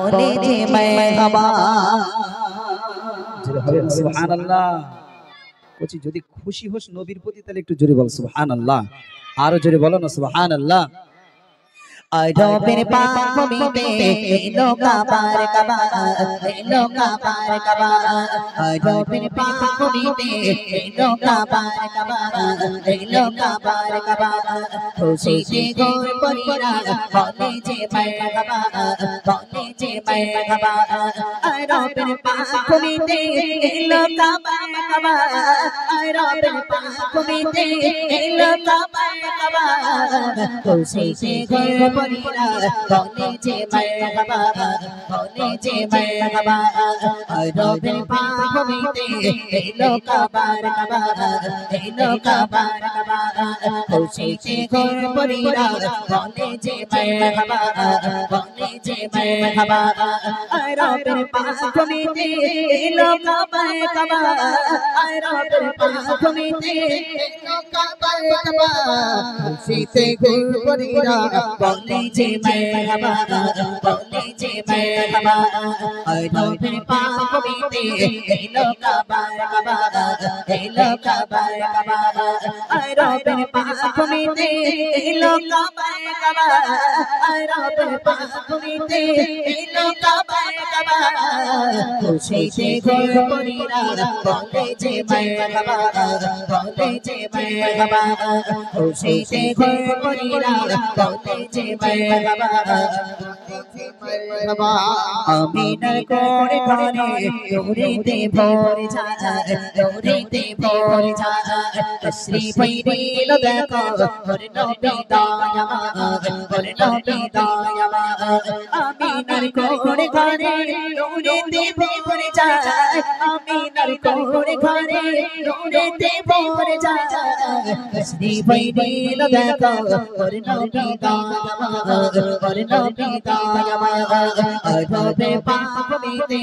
बोले जे मरहबा সুবহানাল্লাহ বলছি যদি খুশি হোস নবীর প্রতি তাহলে একটু জোরে বল সুবহানাল্লাহ আরো জোরে বলো না সুবহানাল্লাহ রবের পাক মিতে এলো কাবার কাবা এলো কাবার কাবা রবের পাক মিতে এলো কাবার কাবা এলো কাবার কাবা খুশিতে গোর পরিরা বলে যে মারহাবা বলে যে মারহাবা রবের পাক মিতে এলো কাবার কাবা রবের পাক মিতে এলো কাবার কাবা খুশিতে গোর পরিরা বলে যে মারহাবা বলে যে মারহাবা রবের পাক মিতে এলো কাবার কাবা এলো কাবার কাবা খুশিতে গোর পরিরা বলে যে মারহাবা বলে যে মারহাবা রবের পাক মিতে এলো কাবার কাবা রবের পাক মিতে এলো কাবার কাবা খুশিতে গোর পরিরা বলে যে মারহাবা বলে যে মারহাবা রবের পাক মিতে এলো কাবার কাবা এলো কাবার কাবা রবের পাক মিতে এলো কাবার কাবা রবের পাক মিতে এলো কাবার কাবা খুশিতে গোর পরিরা বলে যে মারহাবা বলে যে মারহাবা খুশিতে গোর পরিরা বলে যে মারহাবা আমিনার কোরে ঘরে দৌড়িতে ভোর যায় দৌড়িতে ভোর যায় শ্রী বৈরিল দেখো ওর নবী দয়ামা ওর নবী দয়ামা আমিনার কোরে ঘরে দৌড়িতে ভোর যায় আমিনার কোরে ঘরে দৌড়িতে ভোর যায় শ্রী বৈরিল দেখো ওর নবী দয়ামা ওর নবী দয়ামা রবের পাক মিতে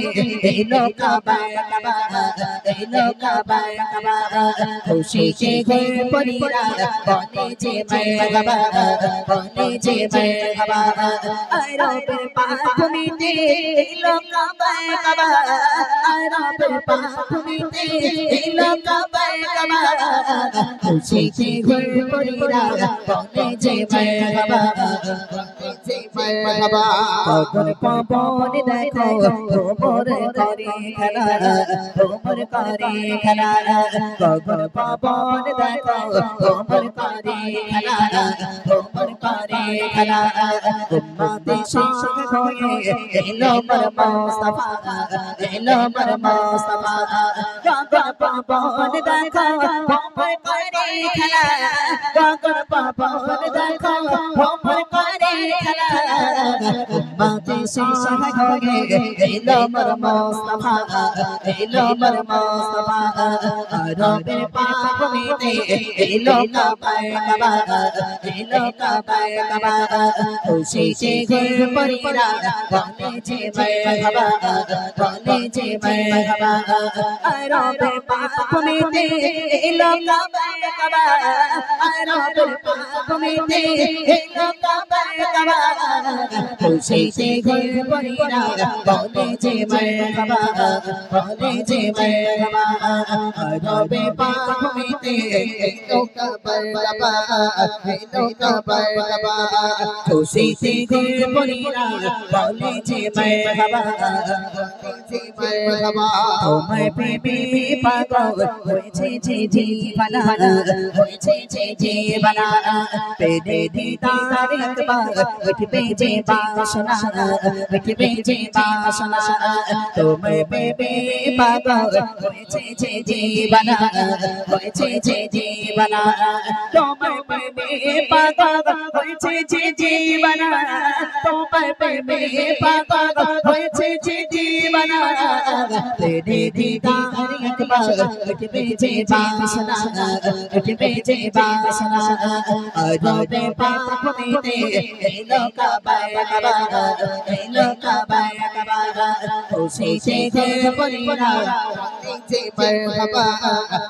এলো কাবার কাবা এলো কাবার কাবা খুশিতে গোর পরিরা বলে যে মারহাবা বলে যে মারহাবা রবের পাক মিতে এলো কাবার কাবা রবের পাক মিতে এলো কাবার কাবা খুশিতে গোর পরিরা বলে যে মারহাবা বলে যে মারহাবা কখন পবন দেখো ভ্রমর করে খেলা ভ্রমর করে খেলা কখন পবন দেখো ভ্রমর করে খেলা ভ্রমর করে খেলা উম্মতে শাক হয়ে এলো মর মুস্তাফা এলো মর মুস্তাফা কখন পবন দেখো ভ্রমর করে খেলা কখন পবন দেখো ভ্রমর করে খেলা উম্মতে শাক হয়ে এলো মর মুস্তাফা এলো মর মুস্তাফা রবের পাক মিতে এলো কাবার কাবা এলো কাবার কাবা খুশিতে গোর পরিরা বলে যে মারহাবা বলে যে মারহাবা রবের পাক মিতে এলো কাবার কাবা রবের পাক মিতে এলো কাবার কাবা খুশিতে গোর পরিরা বলে যে মারহাবা বলে যে মারহাবা রবের পাক মিতে এলো কাবার কাবা এলো কাবার কাবা খুশিতে গোর পরিরা বলে যে মারহাবা বলে যে মারহাবা তোমার প্রেমে পাগল হয়েছে যে জীবনা হয়েছে যে জীবনা পেদে দিদার একবার উঠবে যে বাসনা উঠবে যে বাসনা তোমার প্রেমে পাগল হয়েছে যে জীবনা হয়েছে যে জীবনা তোমার প্রেমে পাগল হয়েছে যে জীবনা তোমার প্রেমে পাগল হয়েছে যে জীবনা পেদে দিদার একবার উঠবে যে বাসনা উঠবে যে বাসনা রবের পাক মিতে এলো কাবার কাবা এলো কাবার কাবা মারহাবা খুশিতে পরিরা বলেছে মারহাবা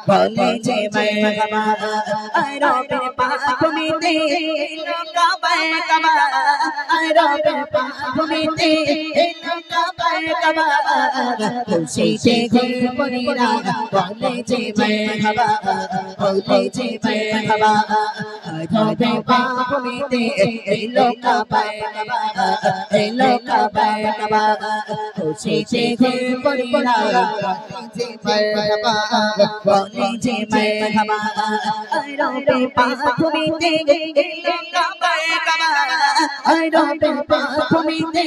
বলেছে মারহাবা আয় রবের পাক ভূমিতে এলো কাবায় কাবা আয় রবের পাক ভূমিতে এলো কাবায় কাবা খুশিতে পরিরা বলেছে মারহাবা বলেছে মারহাবা আয় রবের পাক ভূমিতে এলো কাবায় কাবা এলো কাবায় কাবা খুশিতে পরিরা বলেছে মারহাবা বলেছে মারহাবা আয় রবের পাক ভূমিতে এলো কাবায় কাবা আয় রবের পাক ভূমিতে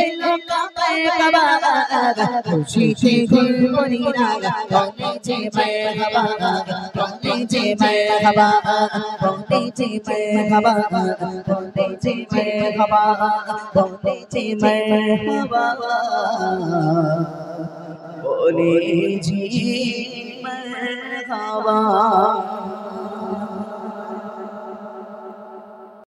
এলো কাবায় কাবা খুশিতে পরিরা বলেছে মারহাবা বলেছে মারহাবা বলেছে মারহাবা বলেছে মারহাবা বলেছে মারহাবা বলেছে মারহাবা